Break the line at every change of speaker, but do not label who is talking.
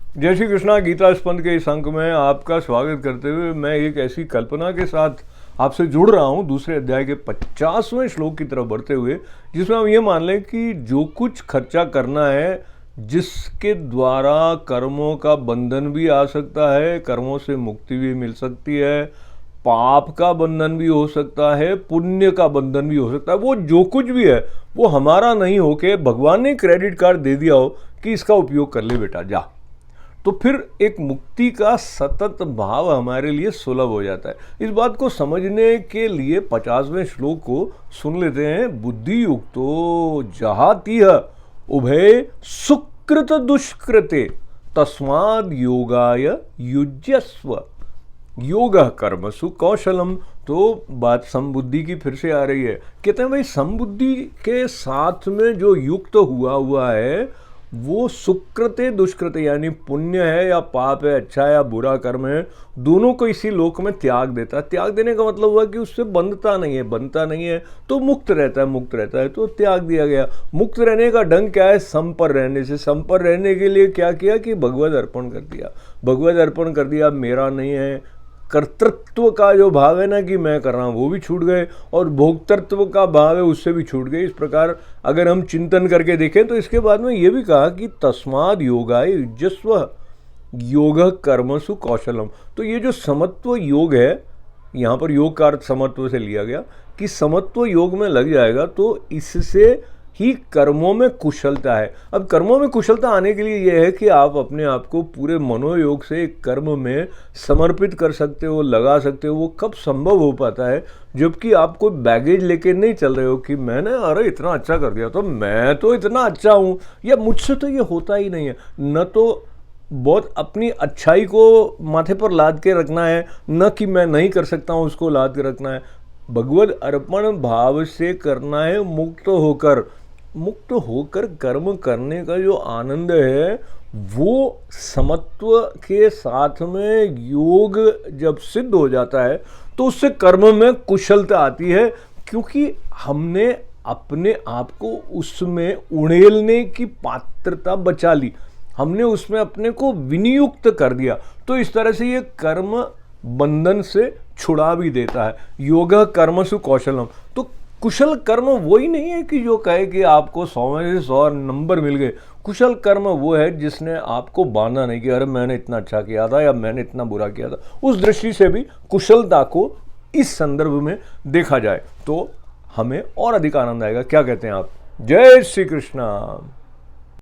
जय श्री कृष्णा। गीता स्पंद के इस अंक में आपका स्वागत करते हुए मैं एक ऐसी कल्पना के साथ आपसे जुड़ रहा हूं, दूसरे अध्याय के 50वें श्लोक की तरफ बढ़ते हुए, जिसमें हम ये मान लें कि जो कुछ खर्चा करना है, जिसके द्वारा कर्मों का बंधन भी आ सकता है, कर्मों से मुक्ति भी मिल सकती है, पाप का बंधन भी हो सकता है, पुण्य का बंधन भी हो सकता है, वो जो कुछ भी है वो हमारा नहीं होके भगवान ने क्रेडिट कार्ड दे दिया हो कि इसका उपयोग कर ले बेटा, जा। तो फिर एक मुक्ति का सतत भाव हमारे लिए सुलभ हो जाता है। इस बात को समझने के लिए 50वें श्लोक को सुन लेते हैं। बुद्धि युक्तो जहातीह उभय सुकृत दुष्कृते तस्माद् योगाय युज्यस्व। योग कर्मसु कौशलम। तो बात समबुद्धि की फिर से आ रही है। कहते हैं भाई समबुद्धि के साथ में जो युक्त हुआ है वो सुकृते दुष्कृते यानी पुण्य है या पाप है, अच्छा है या बुरा कर्म है, दोनों को इसी लोक में त्याग देता है। त्याग देने का मतलब हुआ कि उससे बनता नहीं है तो मुक्त रहता है तो त्याग दिया गया। मुक्त रहने का ढंग क्या है? संपर रहने से। संपर रहने के लिए क्या किया कि भगवद अर्पण कर दिया। मेरा नहीं है, कर्तृत्व का जो भाव है ना कि मैं कर रहा हूँ वो भी छूट गए, और भोक्तृत्व का भाव है उससे भी छूट गए। इस प्रकार अगर हम चिंतन करके देखें तो इसके बाद में ये भी कहा कि तस्माद् योगाय युज्यस्व योग कर्मसु कौशलम। तो ये जो समत्व योग है, यहाँ पर योग का अर्थ समत्व से लिया गया कि समत्व योग में लग जाएगा तो इससे ही कर्मों में कुशलता है। अब कर्मों में कुशलता आने के लिए यह है कि आप अपने आप को पूरे मनोयोग से एक कर्म में समर्पित कर सकते हो, लगा सकते हो। वो कब संभव हो पाता है? जबकि आप कोई बैगेज लेके नहीं चल रहे हो कि मैंने अरे इतना अच्छा कर दिया तो मैं तो इतना अच्छा हूँ, या मुझसे तो ये होता ही नहीं है। न तो बहुत अपनी अच्छाई को माथे पर लाद के रखना है, न कि मैं नहीं कर सकता हूँ उसको लाद के रखना है। भगवद अर्पण भाव से करना है। मुक्त होकर कर्म करने का जो आनंद है वो समत्व के साथ में योग जब सिद्ध हो जाता है तो उससे कर्म में कुशलता आती है, क्योंकि हमने अपने आप को उसमें उड़ेलने की पात्रता बचा ली, हमने उसमें अपने को विनियुक्त कर दिया। तो इस तरह से ये कर्म बंधन से छुड़ा भी देता है। योग कर्मसु कौशलम। तो कुशल कर्म वही नहीं है कि जो कहे कि आपको 100 में से 100 नंबर मिल गए। कुशल कर्म वो है जिसने आपको बांधा नहीं कि अरे मैंने इतना अच्छा किया था या मैंने इतना बुरा किया था। उस दृष्टि से भी कुशलता को इस संदर्भ में देखा जाए तो हमें और अधिक आनंद आएगा। क्या कहते हैं आप? जय श्री कृष्णा।